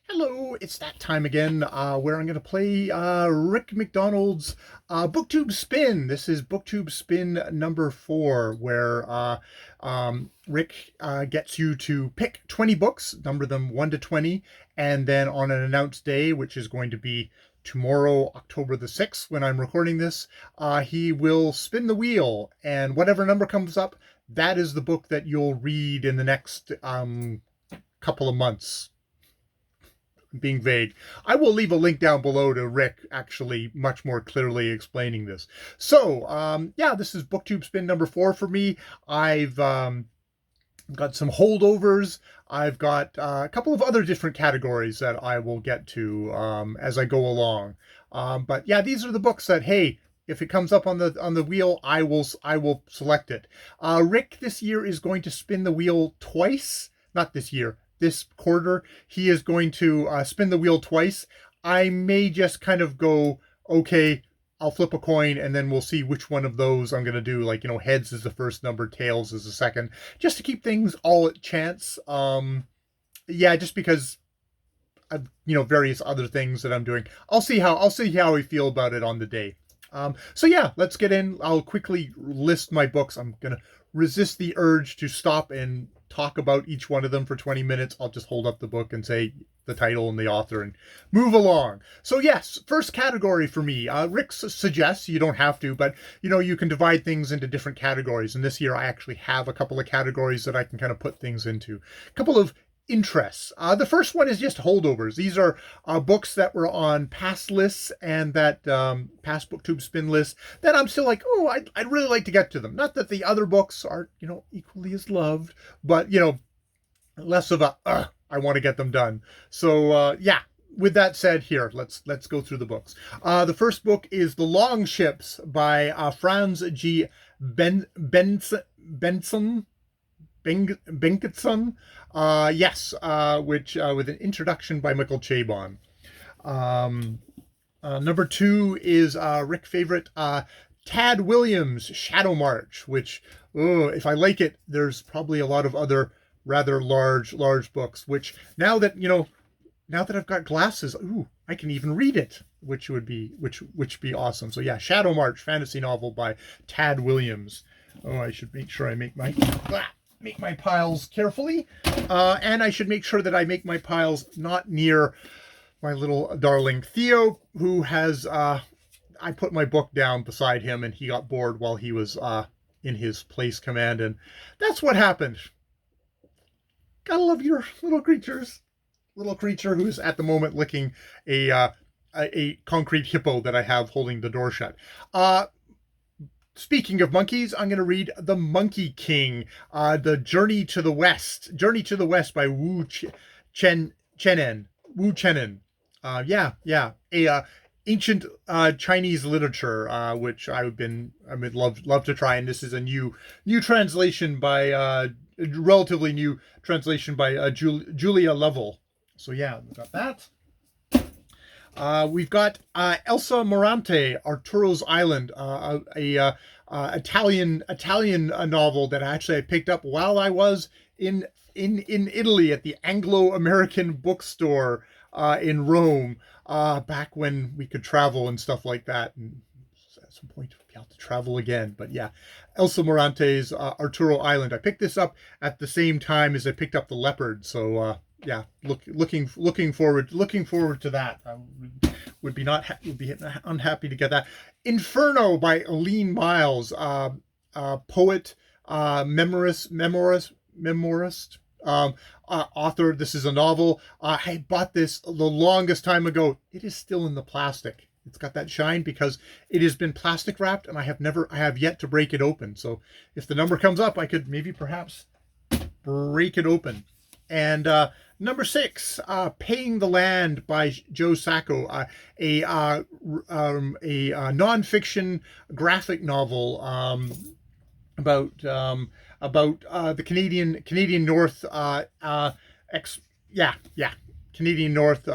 Hello, it's that time again where I'm going to play Rick McDonald's Booktube Spin. This is Booktube Spin number 4, where Rick gets you to pick 20 books, number them 1 to 20, and then on an announced day, which is going to be tomorrow, October the 6th, when I'm recording this, he will spin the wheel, and whatever number comes up, that is the book that you'll read in the next couple of months. Being vague. I will leave a link down below to Rick actually much more clearly explaining this. So, yeah, this is Booktube Spin number 4 for me. I've got some holdovers. I've got a couple of other different categories that I will get to as I go along. But yeah, these are the books that, hey, if it comes up on the wheel, I will select it. Rick this year is going to spin the wheel twice. Not this year. This quarter, he is going to spin the wheel twice. I may just kind of go, okay, I'll flip a coin and then we'll see which one of those I'm going to do. Like, heads is the first number, tails is the second, just to keep things all at chance. Yeah, just because of, various other things that I'm doing. I'll see how I feel about it on the day. So yeah, let's get in. I'll quickly list my books. I'm going to resist the urge to stop and talk about each one of them for 20 minutes. I'll just hold up the book and say the title and the author and move along. So yes, first category for me. Rick suggests, you don't have to, but you can divide things into different categories. And this year I actually have a couple of categories that I can kind of put things into. A couple of interests. The first one is just holdovers. These are books that were on past lists and that past Booktube Spin lists that I'm still like, oh, I'd really like to get to them. Not that the other books are, equally as loved, but, less of a, I want to get them done. So, yeah. With that said, here, let's go through the books. The first book is The Long Ships by Franz G. Benson. Bengtson, yes, which with an introduction by Michael Chabon. Number 2 is Rick favorite Tad Williams' Shadow March, which, if I like it, there's probably a lot of other rather large books. Which now that I've got glasses, I can even read it, which would be awesome. So yeah, Shadow March, fantasy novel by Tad Williams. Oh, I should make sure I make my piles carefully, and I should make sure that I make my piles not near my little darling Theo, who has I put my book down beside him and he got bored while he was in his place command, and that's what happened. Gotta love your little creatures. Little creature who's at the moment licking a concrete hippo that I have holding the door shut. Speaking of monkeys, I'm going to read The Monkey King, The Journey to the West. Journey to the West by Wu Chenen. Ancient Chinese literature, which I would love to try. And this is a new translation by relatively new translation by Julia Lovell. So yeah, we got that. We've got Elsa Morante, Arturo's Island, a Italian novel that actually I picked up while I was in Italy at the Anglo-American bookstore in Rome, back when we could travel and stuff like that. And at some point we'll be able to travel again. But yeah, Elsa Morante's Arturo Island. I picked this up at the same time as I picked up The Leopard. So yeah, looking forward to that. I would be unhappy to get that. Inferno by Aline Miles, poet, memoirist, author. This is a novel. I bought this the longest time ago. It is still in the plastic. It's got that shine because it has been plastic wrapped, and I have yet to break it open. So if the number comes up, I could maybe perhaps break it open. And number 6, Paying the Land by Joe Sacco, a nonfiction graphic novel about the Canadian North Canadian North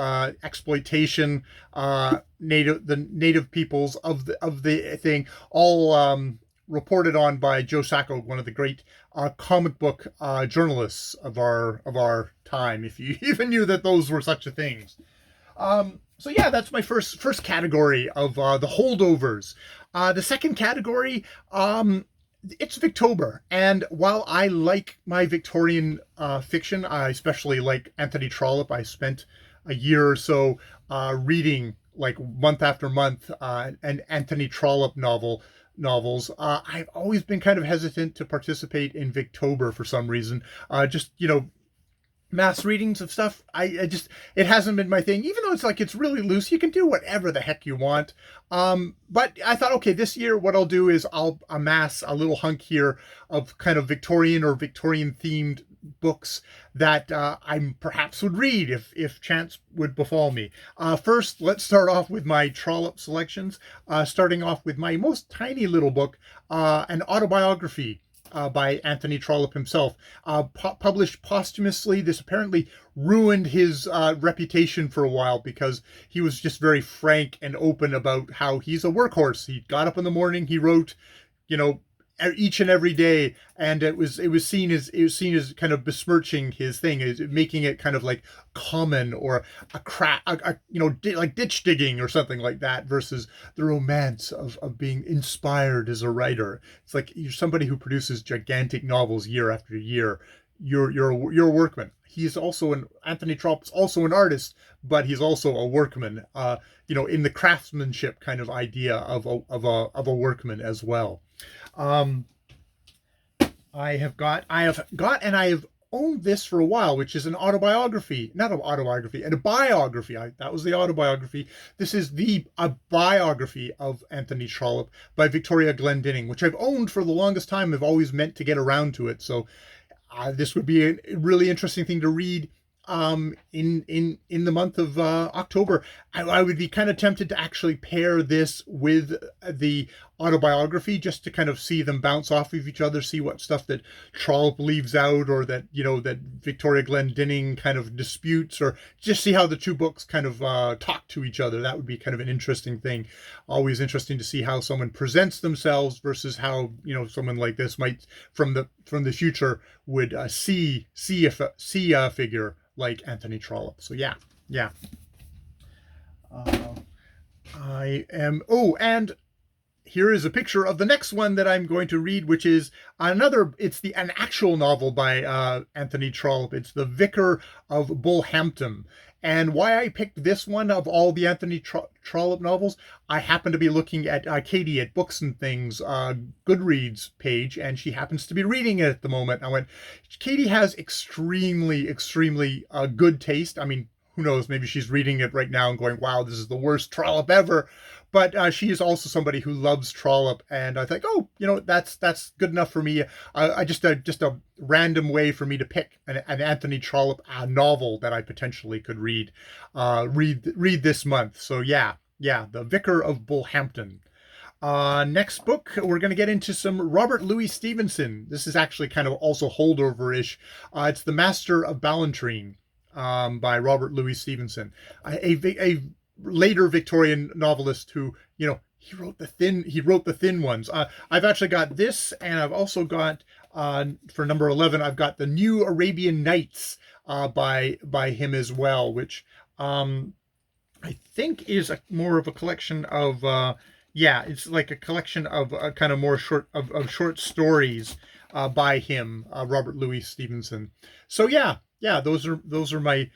exploitation, the native peoples of the thing, all reported on by Joe Sacco, one of the great comic book journalists of our time, if you even knew that those were such a things. So yeah, that's my first category of the holdovers. The second category, it's Victober, and while I like my Victorian fiction, I especially like Anthony Trollope. I spent a year or so reading, like, month after month, an Anthony Trollope novels. I've always been kind of hesitant to participate in Victober for some reason. Just, mass readings of stuff, I just, it hasn't been my thing, even though it's really loose. You can do whatever the heck you want. But I thought, okay, this year what I'll do is I'll amass a little hunk here of kind of Victorian or Victorian themed books that I perhaps would read if chance would befall me. First, let's start off with my Trollope selections, starting off with my most tiny little book, an autobiography by Anthony Trollope himself, published posthumously. This apparently ruined his reputation for a while because he was just very frank and open about how he's a workhorse. He got up in the morning, he wrote, each and every day, and it was seen as kind of besmirching his thing, as making it kind of like common or like ditch digging or something like that, versus the romance of being inspired as a writer. It's like you're somebody who produces gigantic novels year after year. You're a workman. He's also Anthony Trollope's also an artist, but he's also a workman. In the craftsmanship kind of idea of a workman as well. I have owned this for a while, which is an autobiography, not an autobiography, and a biography. That was the autobiography. This is a biography of Anthony Trollope by Victoria Glendinning, which I've owned for the longest time. I've always meant to get around to it. So this would be a really interesting thing to read in the month of October. I would be kind of tempted to actually pair this with the autobiography, just to kind of see them bounce off of each other, see what stuff that Trollope leaves out, or that that Victoria Glendinning kind of disputes, or just see how the two books kind of talk to each other. That would be kind of an interesting thing. Always interesting to see how someone presents themselves versus how someone like this might from the future would see a figure like Anthony Trollope. So yeah. I am. Oh, and here is a picture of the next one that I'm going to read, which is an actual novel by Anthony Trollope. It's The Vicar of Bullhampton. And why I picked this one of all the Anthony Trollope novels, I happen to be looking at Katie at Books and Things Goodreads page, and she happens to be reading it at the moment. I went, Katie has extremely, extremely good taste. I mean, who knows, maybe she's reading it right now and going, wow, this is the worst Trollope ever. But she is also somebody who loves Trollope, and I think, that's good enough for me. Just a random way for me to pick an Anthony Trollope novel that I potentially could read this month. So yeah, The Vicar of Bullhampton. Next book, we're going to get into some Robert Louis Stevenson. This is actually kind of also holdover-ish. It's The Master of Ballantrae by Robert Louis Stevenson, a later Victorian novelist who, he wrote the thin ones. I've actually got this, and I've also got for number 11, I've got The New Arabian Nights by him as well, which I think is more of a collection of it's like a collection of kind of more short stories by him, Robert Louis Stevenson. So yeah, those are my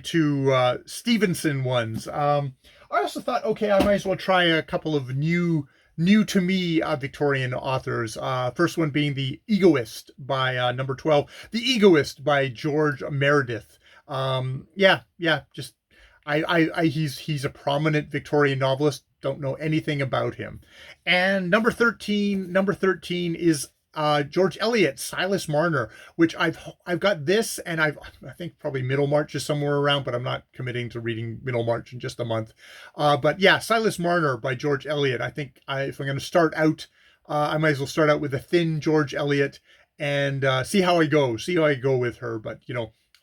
two Stevenson ones. I also thought, okay, I might as well try a couple of new to me Victorian authors. First one being The Egoist by number 12, The Egoist by George Meredith. Just he's a prominent Victorian novelist. Don't know anything about him. And number 13 is George Eliot, Silas Marner, which I've got this, and I think probably Middlemarch is somewhere around, but I'm not committing to reading Middlemarch in just a month. But yeah, Silas Marner by George Eliot. I think if I'm going to start out, I might as well start out with a thin George Eliot and see how I go with her. But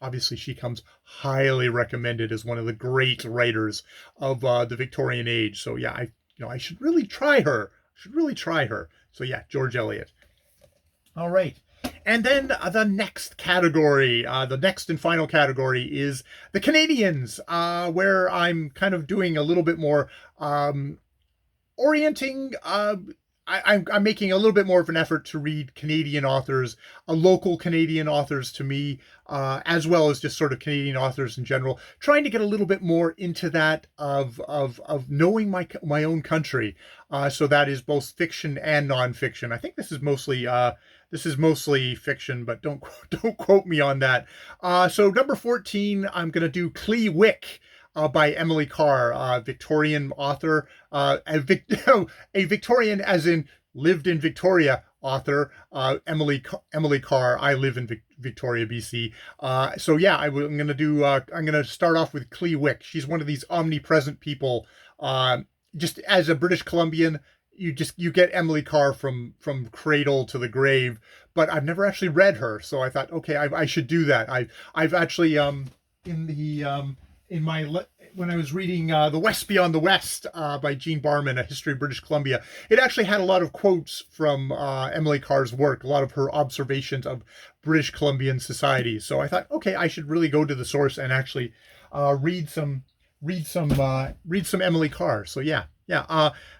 obviously she comes highly recommended as one of the great writers of the Victorian age. So yeah, I should really try her. So yeah, George Eliot. All right. And then the next category, the next and final category is the Canadians, where I'm kind of doing a little bit more orienting. I'm making a little bit more of an effort to read Canadian authors, local Canadian authors to me, as well as just sort of Canadian authors in general, trying to get a little bit more into that of knowing my own country. So that is both fiction and nonfiction. I think this is mostly fiction, but don't quote me on that. So number 14, I'm going to do Clee Wick. By Emily Carr, Victorian author, a Victorian as in lived in Victoria author, Emily Carr. I live in Victoria, BC. So yeah, I'm going to start off with Clee Wick. She's one of these omnipresent people. Just as a British Columbian, you get Emily Carr from cradle to the grave, but I've never actually read her. So I thought, okay, I should do that. I've actually when I was reading The West Beyond the West by Jean Barman, A History of British Columbia, it actually had a lot of quotes from Emily Carr's work, a lot of her observations of British Columbian society. So I thought, okay, I should really go to the source and actually read some Emily Carr. So yeah.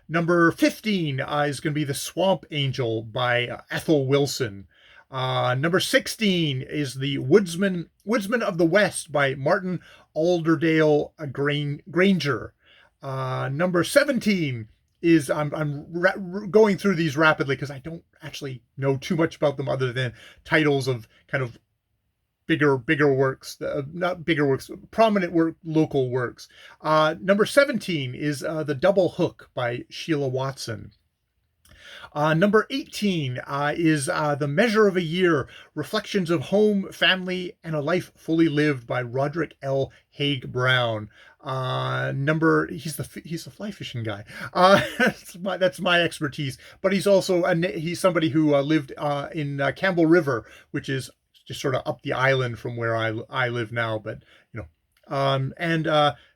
Number 15 is going to be The Swamp Angel by Ethel Wilson. Number 16 is The Woodsman of the West by Martin Alderdale Granger. Number 17 is, I'm going through these rapidly because I don't actually know too much about them other than titles of kind of bigger works, not bigger works, prominent local works. Number 17 is The Double Hook by Sheila Watson. Number 18 is The Measure of a Year, Reflections of Home, Family, and a Life Fully Lived by Roderick L. Haig Brown. He's the fly fishing guy. That's my expertise. But he's also he's somebody who lived in Campbell River, which is just sort of up the island from where I live now. But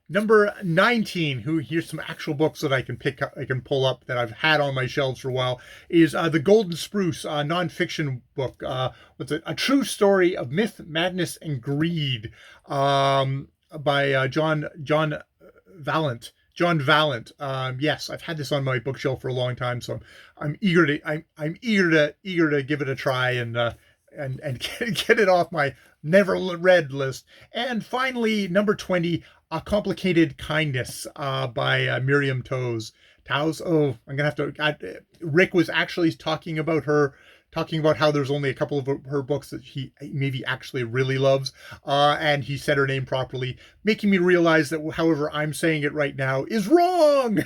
number 19, here's some actual books that I can pull up that I've had on my shelves for a while, is The Golden Spruce, a nonfiction book. A true story of myth, madness, and greed, by John Valent. John Valent. Yes, I've had this on my bookshelf for a long time, so I'm eager to give it a try and get it off my never read list. And finally, number 20, AComplicated Kindness by Miriam Toews. Oh, I'm gonna have to. Rick was actually talking about how there's only a couple of her books that he maybe actually really loves, and he said her name properly, making me realize that however I'm saying it right now is wrong.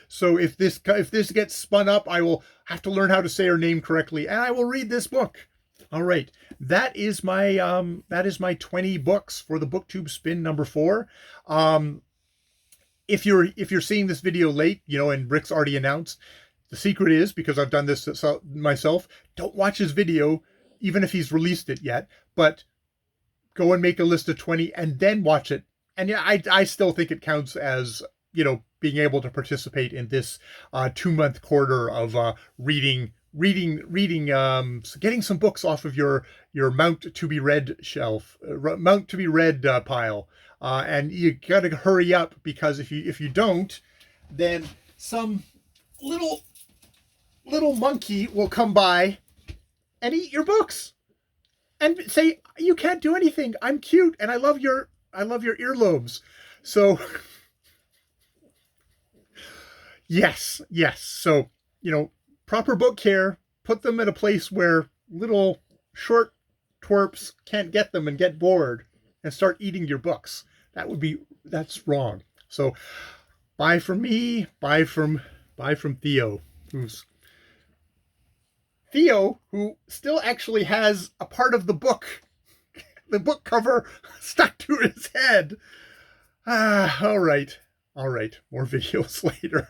So if this gets spun up, I will have to learn how to say her name correctly, and I will read this book. All right, that is my 20 books for the Booktube Spin number 4. If you're seeing this video late, and Rick's already announced, the secret is, because I've done this myself, don't watch his video, even if he's released it yet, but go and make a list of 20 and then watch it. And yeah, I still think it counts as, being able to participate in this 2-month quarter of reading, getting some books off of your Mount to be read shelf, Mount to be read pile. And you gotta hurry up, because if you don't, then some little monkey will come by and eat your books and say, you can't do anything. I'm cute and I love your earlobes. So yes. So, proper book care, put them in a place where little short twerps can't get them and get bored and start eating your books. That's wrong. So bye from me, bye from Theo, who still actually has a part of the book cover stuck to his head. All right. More videos later.